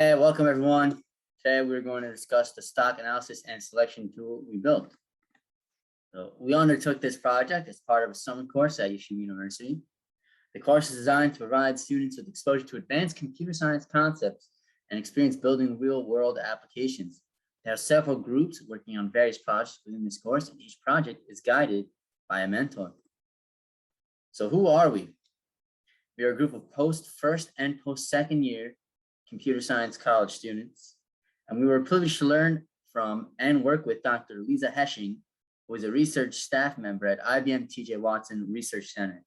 Hey, welcome everyone. Today we're going to discuss the stock analysis and selection tool we built. So we undertook this project as part of a summer course at Yahoo University. The course is designed to provide students with exposure to advanced computer science concepts and experience building real-world applications. There are several groups working on various projects within this course, and each project is guided by a mentor. So who are we? We are a group of post-first and post-second year computer science college students, and we were privileged to learn from and work with Dr. Aliza Heching, who is a research staff member at IBM T.J. Watson Research Center.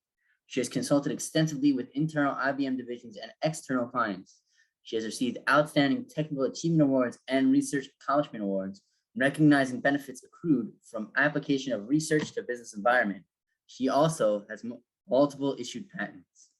She has consulted extensively with internal IBM divisions and external clients. She has received outstanding technical achievement awards and research accomplishment awards, recognizing benefits accrued from application of research to business environment. She also has multiple issued patents.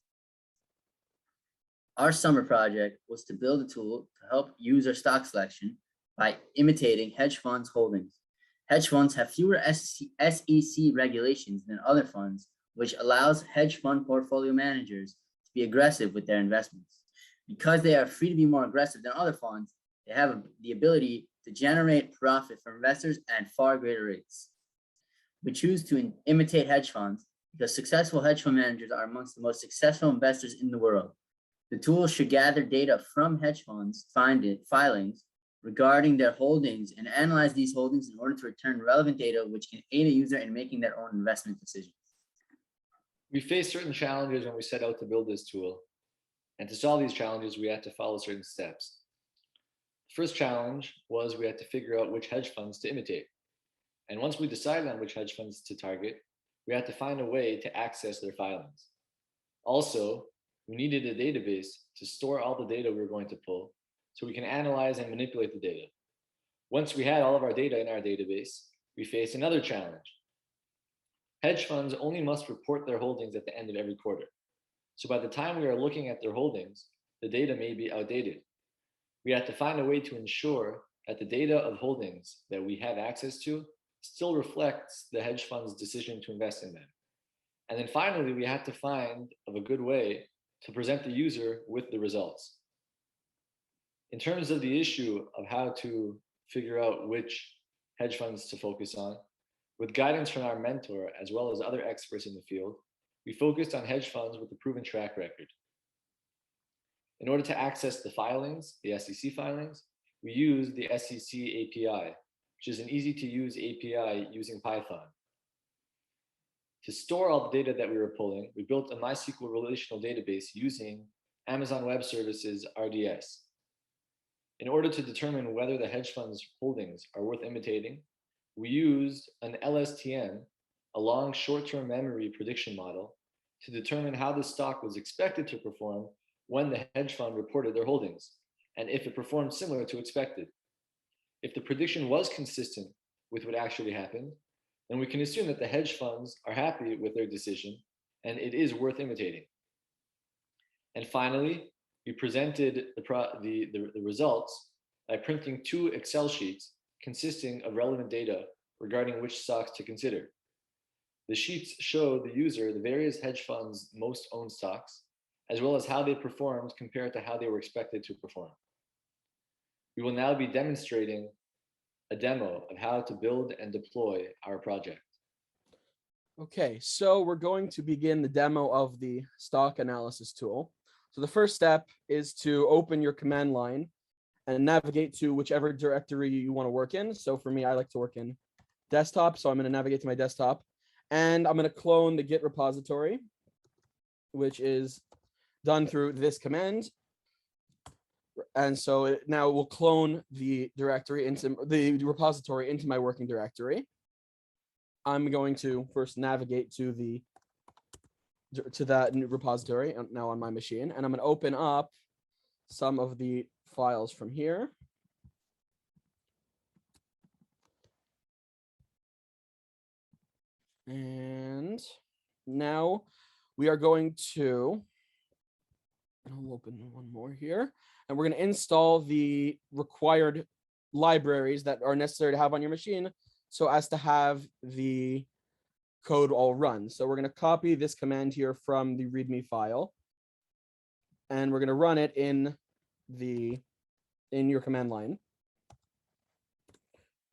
Our summer project was to build a tool to help user stock selection by imitating hedge funds holdings. Hedge funds have fewer SEC regulations than other funds, which allows hedge fund portfolio managers to be aggressive with their investments. Because they are free to be more aggressive than other funds, they have the ability to generate profit for investors at far greater rates. We choose to imitate hedge funds because successful hedge fund managers are amongst the most successful investors in the world. The tool should gather data from hedge funds filings regarding their holdings and analyze these holdings in order to return relevant data which can aid a user in making their own investment decisions. We faced certain challenges when we set out to build this tool. And to solve these challenges, we had to follow certain steps. The first challenge was we had to figure out which hedge funds to imitate. And once we decided on which hedge funds to target, we had to find a way to access their filings. Also, we needed a database to store all the data we were going to pull so we can analyze and manipulate the data. Once we had all of our data in our database, we faced another challenge. Hedge funds only must report their holdings at the end of every quarter. So by the time we are looking at their holdings, the data may be outdated. We had to find a way to ensure that the data of holdings that we have access to still reflects the hedge fund's decision to invest in them. And then finally, we had to find a good way to present the user with the results. In terms of the issue of how to figure out which hedge funds to focus on, with guidance from our mentor, as well as other experts in the field, we focused on hedge funds with a proven track record. In order to access the filings, the SEC filings, we used the SEC API, which is an easy-to-use API using Python. To store all the data that we were pulling, we built a MySQL relational database using Amazon Web Services RDS. In order to determine whether the hedge fund's holdings are worth imitating, we used an LSTM, a long short-term memory prediction model, to determine how the stock was expected to perform when the hedge fund reported their holdings, and if it performed similar to expected. If the prediction was consistent with what actually happened, then we can assume that the hedge funds are happy with their decision and it is worth imitating. And finally, we presented the results by printing 2 Excel sheets consisting of relevant data regarding which stocks to consider. The sheets show the user the various hedge funds' most owned stocks, as well as how they performed compared to how they were expected to perform. We will now be demonstrating a demo of how to build and deploy our project. Okay, so we're going to begin the demo of the stock analysis tool. So the first step is to open your command line and navigate to whichever directory you want to work in. So for me, I like to work in desktop, so I'm going to navigate to my desktop. And I'm going to clone the Git repository, which is done through this command. And so it now will clone the directory into the repository into my working directory. I'm going to first navigate to that new repository now on my machine, and I'm going to open up some of the files from here. And now we are going to, I'll open one more here, and we're going to install the required libraries that are necessary to have on your machine so as to have the code all run. So we're going to copy this command here from the README file, and we're going to run it in the in your command line.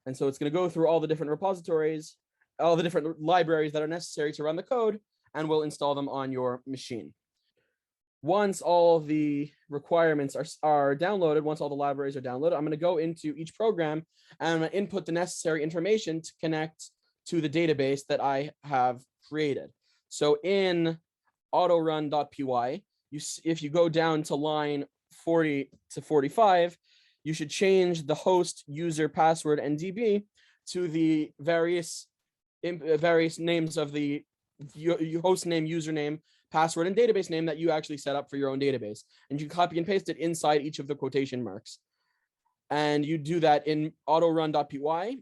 And so it's going to go through all the different repositories, all the different libraries that are necessary to run the code, and we'll install them on your machine. Once all the requirements are downloaded, once all the libraries are downloaded, I'm going to go into each program and I'm going to input the necessary information to connect to the database that I have created. So in autorun.py, if you go down to line 40 to 45, you should change the host, user, password, and DB to the various names of the host name, username, password, and database name that you actually set up for your own database. And you copy and paste it inside each of the quotation marks. And you do that in autorun.py.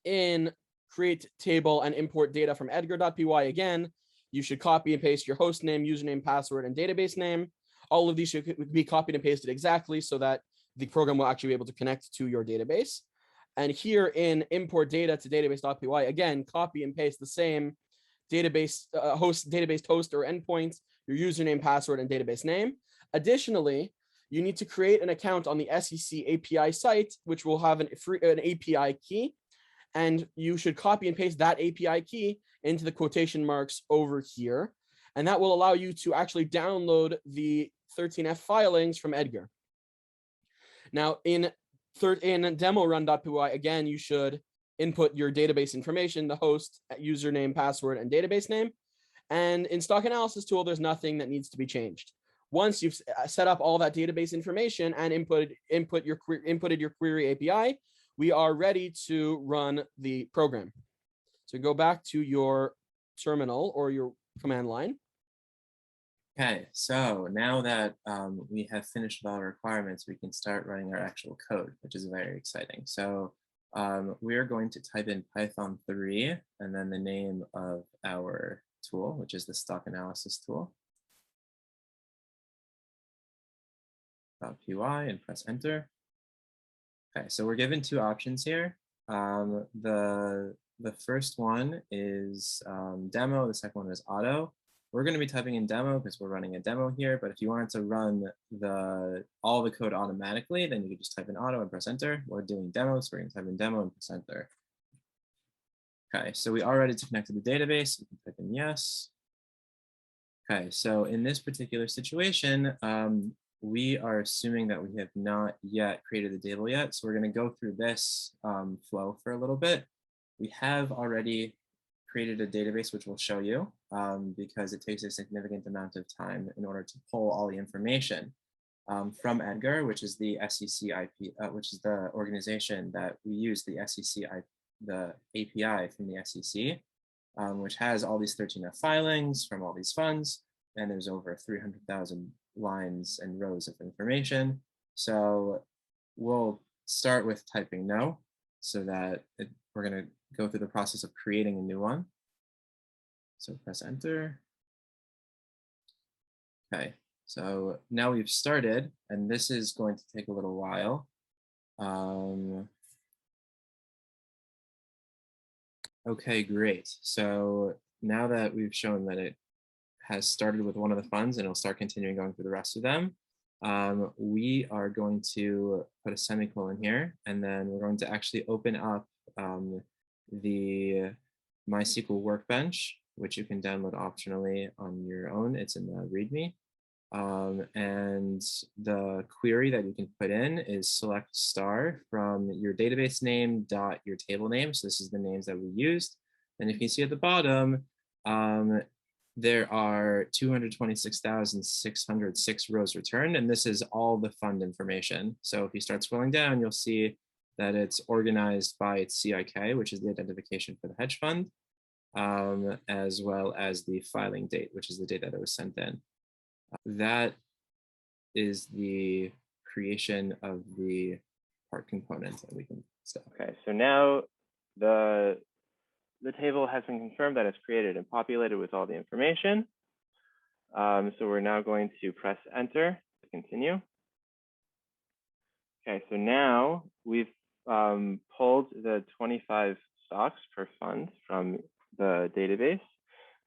In create table and import data from edgar.py again, you should copy and paste your host name, username, password, and database name. All of these should be copied and pasted exactly so that the program will actually be able to connect to your database. And here in import data to database.py, again, copy and paste the same database host or endpoint, your username, password, and database name. Additionally, you need to create an account on the SEC API site, which will have an API key. And you should copy and paste that API key into the quotation marks over here. And that will allow you to actually download the 13F filings from Edgar. Now, in demo run.py, again, you should input your database information, the host, username, password, and database name. And in stock analysis tool, there's nothing that needs to be changed. Once you've set up all that database information and inputted your query API, we are ready to run the program. So go back to your terminal or your command line. Okay, so now that we have finished with all our requirements, we can start running our actual code, which is very exciting. So we are going to type in Python 3 and then the name of our tool, which is the stock analysis tool. .py and press enter. Okay, so we're given two options here. The first one is demo, the second one is auto. We're going to be typing in demo because we're running a demo here, but if you wanted to run all the code automatically, then you could just type in auto and press enter. We're doing demo, so we're going to type in demo and press enter. Okay, so we are ready to connect to the database. You can type in yes. Okay, so in this particular situation, we are assuming that we have not yet created the table yet. So we're going to go through this flow for a little bit. We have already created a database, which we'll show you because it takes a significant amount of time in order to pull all the information from Edgar, which is the SEC IP, which is the organization that we use the SEC, the API from the SEC, which has all these 13F filings from all these funds, and there's over 300,000 lines and rows of information. So we'll start with typing no, so that we're going to go through the process of creating a new one. So press enter. Okay, so now we've started, and this is going to take a little while. Okay, great. So now that we've shown that it has started with one of the funds and it'll start continuing going through the rest of them, we are going to put a semicolon here, and then we're going to actually open up the MySQL Workbench, which you can download optionally on your own. It's in the README. And the query that you can put in is select star from your database name dot your table name. So this is the names that we used. And if you see at the bottom, there are 226,606 rows returned, and this is all the fund information. So if you start scrolling down, you'll see that it's organized by its CIK, which is the identification for the hedge fund, as well as the filing date, which is the date that it was sent in. That is the creation of the part component that we can stop. Okay, so now the table has been confirmed that it's created and populated with all the information. So we're now going to press enter to continue. Okay, so now we've pulled the 25 stocks per fund from the database.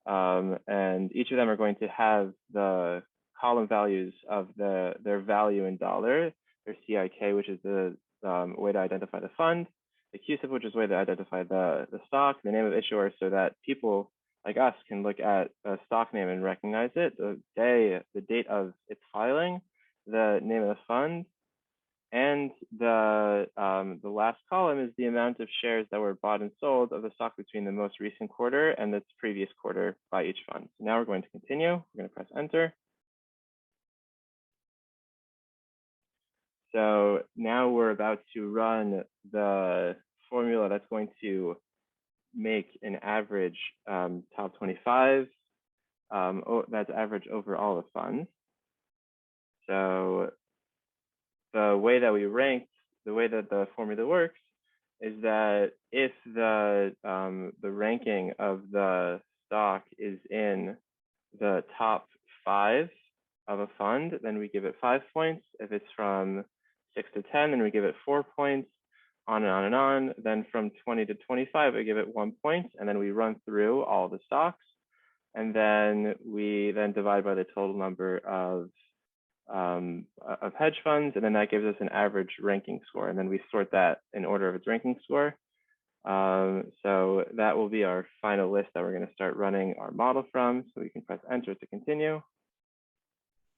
And each of them are going to have the column values of their value in dollar There's CIK, which is the way to identify the fund, the QSIP, which is a way to identify the stock, the name of issuer, so that people like us can look at a stock name and recognize it, the date of its filing, the name of the fund, and the last column is the amount of shares that were bought and sold of the stock between the most recent quarter and the previous quarter by each fund. So now we're going to continue. We're going to press enter. So now we're about to run the formula that's going to make an average top 25. That's average over all the funds. So the way that we ranked, the way that the formula works is that if the ranking of the stock is in the top 5 of a fund, then we give it 5 points. If it's from 6 to 10, then we give it 4 points, on and on and on. Then from 20 to 25, we give it 1 point, and then we run through all the stocks, and then we divide by the total number of hedge funds, and then that gives us an average ranking score, and then we sort that in order of its ranking score. So that will be our final list that we're going to start running our model from. So we can press enter to continue.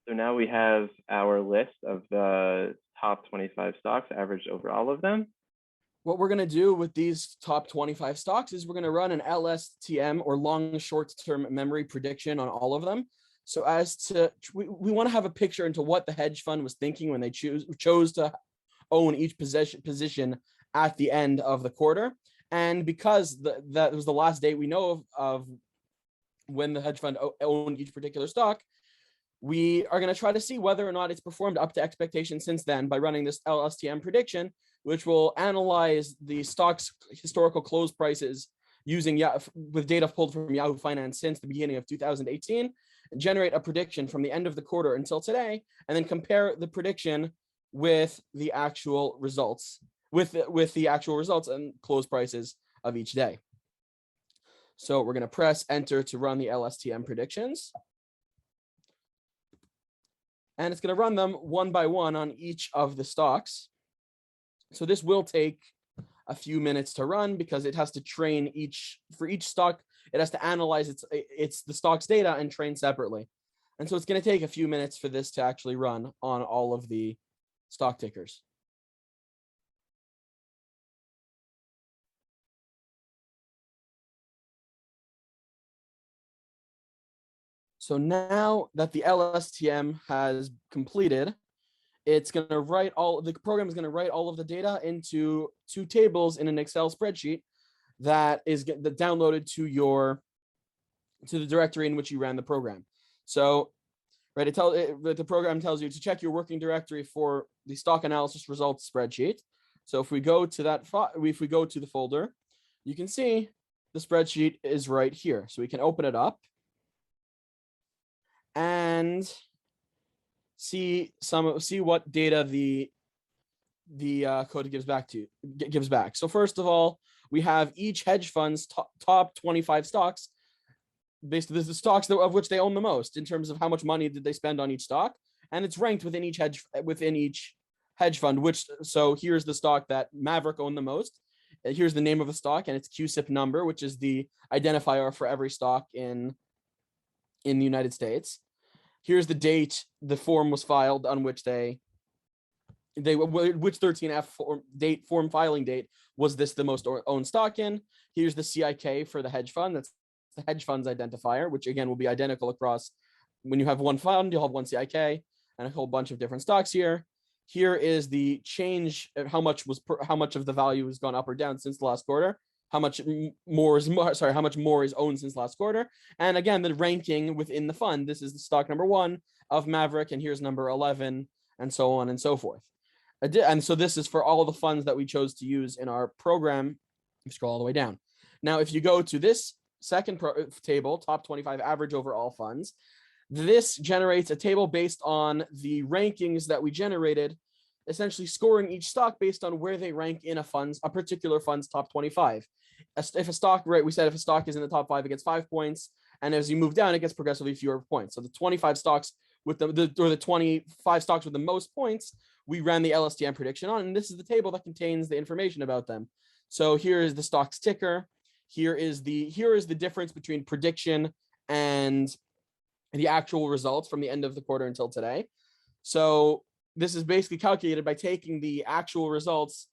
So now we have our list of the top 25 stocks averaged over all of them. What we're going to do with these top 25 stocks is we're going to run an LSTM, or long short-term memory prediction, on all of them. So as to, we want to have a picture into what the hedge fund was thinking when they chose to own each position at the end of the quarter. And because that was the last date we know of when the hedge fund owned each particular stock, we are going to try to see whether or not it's performed up to expectation since then by running this LSTM prediction, which will analyze the stock's historical close prices with data pulled from Yahoo Finance since the beginning of 2018, and generate a prediction from the end of the quarter until today, and then compare the prediction with the actual results, with the actual results and close prices of each day. So we're going to press enter to run the LSTM predictions. And it's going to run them one by one on each of the stocks. So this will take a few minutes to run because it has to train for each stock. It has to analyze the stock's data and train separately. And so it's going to take a few minutes for this to actually run on all of the stock tickers. So now that the LSTM has completed, it's going to the program is going to write all of the data into 2 tables in an Excel spreadsheet that is downloaded to the directory in which you ran the program. So, right, the program tells you to check your working directory for the stock analysis results spreadsheet. So if we go to the folder, you can see the spreadsheet is right here. So we can open it up and see what data the code gives back. So first of all, we have each hedge fund's top 25 stocks. Basically, the stocks of which they own the most in terms of how much money did they spend on each stock, and it's ranked within each hedge fund. So here's the stock that Maverick owned the most. Here's the name of the stock and its QSIP number, which is the identifier for every stock in the United States. Here's the date the form was filed on which which 13F form filing date was this the most owned stock in. Here's the CIK for the hedge fund. That's the hedge fund's identifier, which again will be identical across. When you have one fund, you'll have one CIK and a whole bunch of different stocks here. Here is the change of how much of the value has gone up or down since the last quarter. How much more is owned since last quarter. And again, the ranking within the fund. This is the stock number 1 of Maverick, and here's number 11, and so on and so forth. And so this is for all of the funds that we chose to use in our program. You scroll all the way down. Now, if you go to this second table, top 25 average over all funds, this generates a table based on the rankings that we generated, essentially scoring each stock based on where they rank in a particular fund's top 25. If a stock, right, we said if a stock is in the top 5, it gets 5 points, and as you move down, it gets progressively fewer points. So the 25 stocks with the 25 stocks with the most points we ran the LSTM prediction on, and this is the table that contains the information about them. So here is the stock's ticker. Here is the difference between prediction and the actual results from the end of the quarter until today. So this is basically calculated by taking the actual results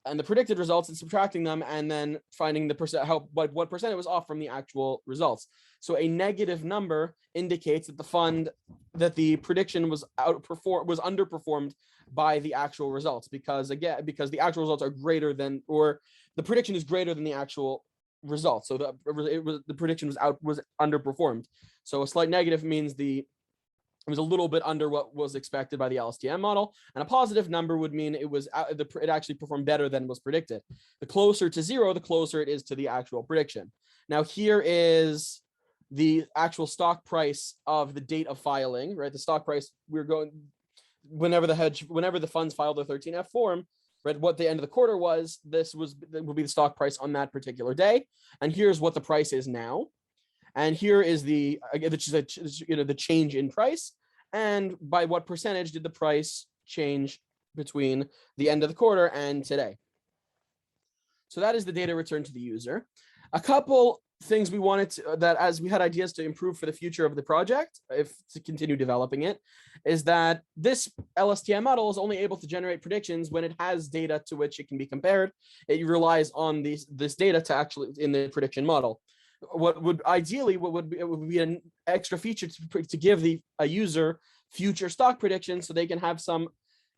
and the predicted results and subtracting them, and then finding the percent, what percent it was off from the actual results. So a negative number indicates that the prediction was underperformed by the actual results, because the actual results are greater than, or the prediction is greater than the actual results. So the prediction was underperformed. So a slight negative means it was a little bit under what was expected by the LSTM model, and a positive number would mean it actually performed better than was predicted. The closer to zero, the closer it is to the actual prediction. Now here is the actual stock price of the date of filing, right? The stock price whenever the funds filed their 13F form, right? What the end of the quarter was, that will be the stock price on that particular day, and here's what the price is now. And here is the change in price, and by what percentage did the price change between the end of the quarter and today. So that is the data returned to the user. A couple things we wanted as we had ideas to improve for the future of the project, to continue developing it, is that this LSTM model is only able to generate predictions when it has data to which it can be compared. It relies on this data to actually in the prediction model. What would be an extra feature to give a user future stock predictions, so they can have some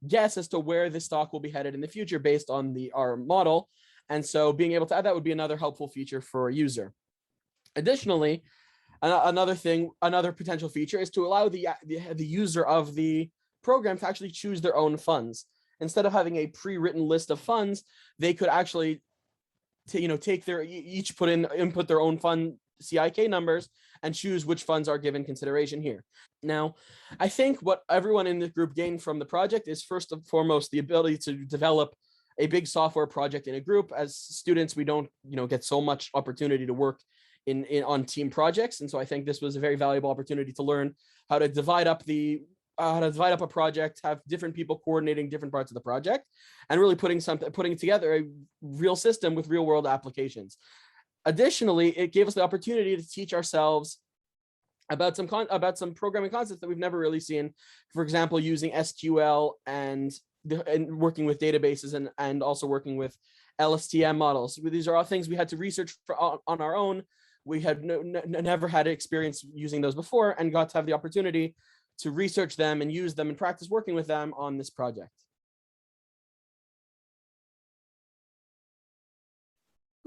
guess as to where the stock will be headed in the future based on our model. And so being able to add that would be another helpful feature for a user. Additionally, another potential feature is to allow the user of the program to actually choose their own funds. Instead of having a pre-written list of funds, they could actually input their own fund CIK numbers and choose which funds are given consideration here. Now, I think what everyone in the group gained from the project is first and foremost the ability to develop a big software project in a group. As students, we don't get so much opportunity to work on team projects, and so I think this was a very valuable opportunity to learn how to divide up a project, have different people coordinating different parts of the project, and really putting together a real system with real world applications. Additionally, it gave us the opportunity to teach ourselves about some programming concepts that we've never really seen. For example, using SQL and working with databases and also working with LSTM models. These are all things we had to research on our own. We had never had experience using those before, and got to have the opportunity to research them and use them and practice working with them on this project.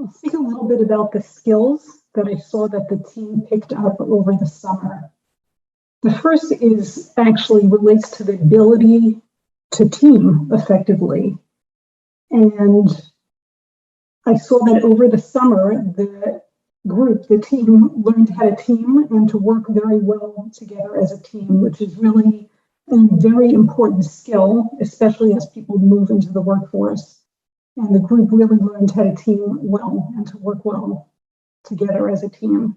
I'll speak a little bit about the skills that I saw that the team picked up over the summer. The first relates to the ability to team effectively. And I saw that over the summer, the team learned how to team and to work very well together as a team, which is really a very important skill, especially as people move into the workforce. And the group really learned how to team well and to work well together as a team.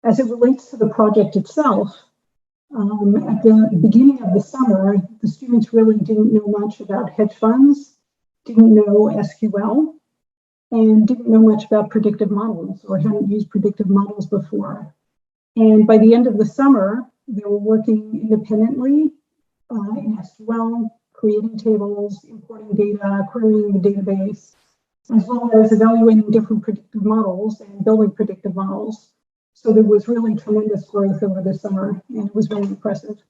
As it relates to the project itself, at the beginning of the summer, the students really didn't know much about hedge funds, didn't know SQL, and didn't know much about predictive models, or hadn't used predictive models before. And by the end of the summer, they were working independently in SQL, creating tables, importing data, querying the database, as well as evaluating different predictive models and building predictive models. So there was really tremendous growth over the summer, and it was very impressive.